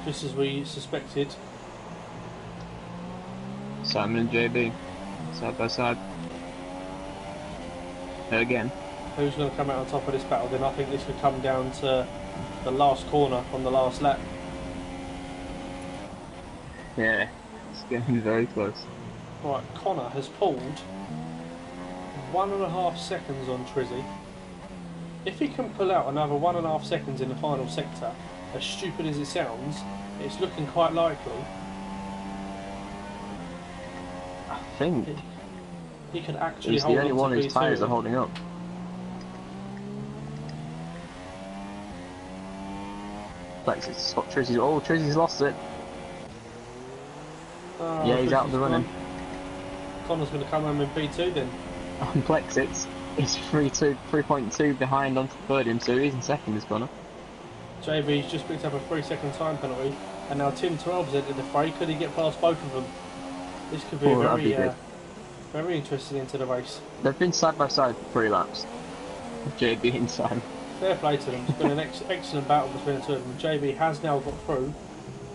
Just as we suspected. Simon and JB, side by side. Again. Who's going to come out on top of this battle then? I think this could come down to the last corner on the last lap. Yeah, it's getting very close. Right, Connor has pulled 1.5 seconds on Trizzy. If he can pull out another 1.5 seconds in the final sector, as stupid as it sounds, it's looking quite likely. I think he could actually he's hold the only on one to whose tyres are holding up. Plexus, Trizzy's. Oh, Trizzy's lost it. Yeah, he's out of the running. Connor's going to come home in P2 then. On Plexits, he's 3.2 behind onto the podium, so he's in second, is Connor. JB's just picked up a 3-second time penalty, and now Tim 12's entered the fray. Could he get past both of them? This could be very interesting into the race. They've been side by side for 3 laps. JB inside. Fair play to them. It's been an excellent battle between the two of them. JB has now got through.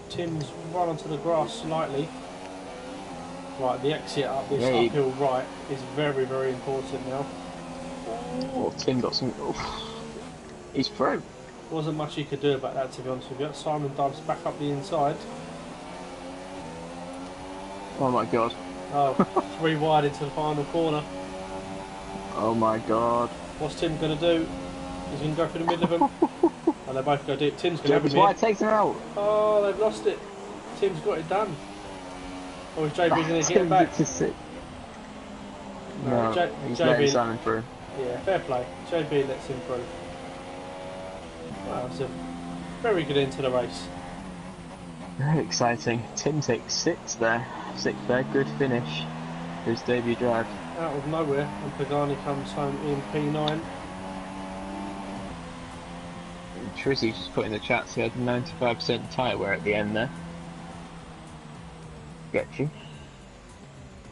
Tim's run onto the grass slightly. Right, the exit up this uphill right is very, very important now. Oh, Tim got some... Oh. He's through. Wasn't much he could do about that, to be honest with you. Simon dives back up the inside. Oh my god. Oh, 3 wide into the final corner. Oh my god. What's Tim going to do? He's going to go for the middle of them. And they both go deep. Tim's going to have him wide takes him out. Oh, they've lost it. Tim's got it done. Or is JB going to It's get it going to back? get to 6. No, No, he's letting JB. Simon through. Yeah, fair play. JB lets him through. Wow, it's a very good end to the race. Very exciting. Tim takes 6th there. 6th there, good finish. His debut drive. Out of nowhere, and Pagani comes home in P9. Trizzy just put in the chat, he had 95% tyre wear at the end there. Get you.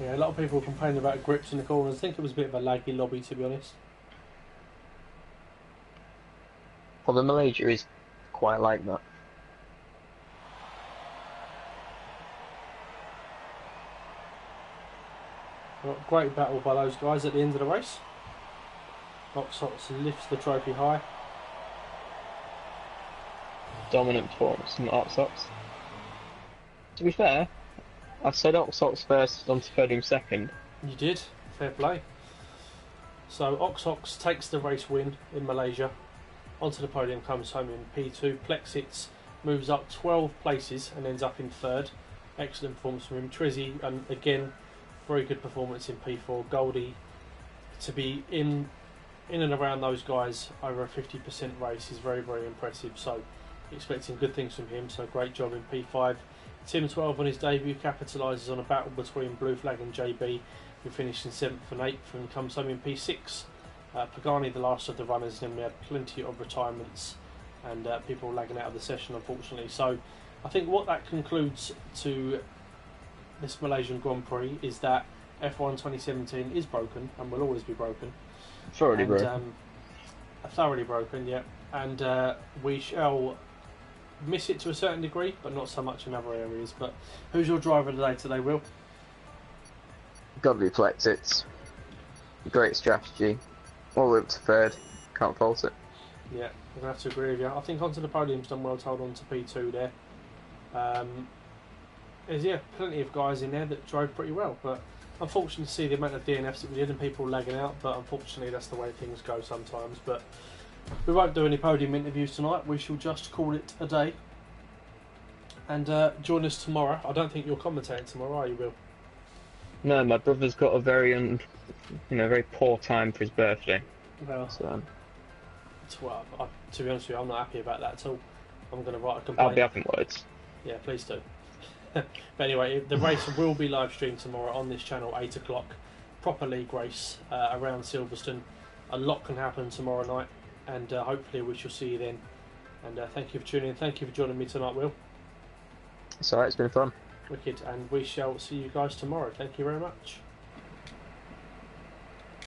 Yeah, a lot of people complained about grips in the corners. I think it was a bit of a laggy lobby, to be honest. Well, the Malaysia is quite like that. Well, great battle by those guys at the end of the race. Oxox lifts the trophy high. Dominant performance from the Oxox. To be fair, I said Oxox first, onto podium second. You did, fair play. So Oxox takes the race win in Malaysia. Onto the podium comes home in P2. Plexits moves up 12 places and ends up in 3rd. Excellent performance from him. Trizzy, and again, very good performance in P4. Goldie, to be in and around those guys over a 50% race is very, very impressive. So expecting good things from him. So great job in P5. Tim 12 on his debut capitalises on a battle between Blue Flag and JB, who finished in 7th and 8th, and comes home in P6. Pagani, the last of the runners, and then we had plenty of retirements and people lagging out of the session, unfortunately. So I think what that concludes to this Malaysian Grand Prix is that F1 2017 is broken and will always be broken. Thoroughly broken. Thoroughly broken, yeah. And we shall miss it to a certain degree, but not so much in other areas. But who's your driver of the day today, Will? Got to be Plexits. Great strategy. All the way up to 3rd. Can't fault it. Yeah, I'm going to have to agree with you. I think onto the podium's done well to hold on to P2 there. There's plenty of guys in there that drove pretty well, but unfortunately to see the amount of DNFs that we did and people lagging out, but unfortunately that's the way things go sometimes. But we won't do any podium interviews tonight, we shall just call it a day. And join us tomorrow. I don't think you're commentating tomorrow, are you, Will? No, my brother's got a very very poor time for his birthday. Well, So to be honest with you, I'm not happy about that at all. I'm going to write a complaint. I'll be having words. Yeah, please do. But anyway, the race will be live streamed tomorrow on this channel, 8 o'clock. Proper league race around Silverstone. A lot can happen tomorrow night, and hopefully we shall see you then. And thank you for tuning in. Thank you for joining me tonight, Will. It's alright, it's been fun. Wicked. And we shall see you guys tomorrow. Thank you very much.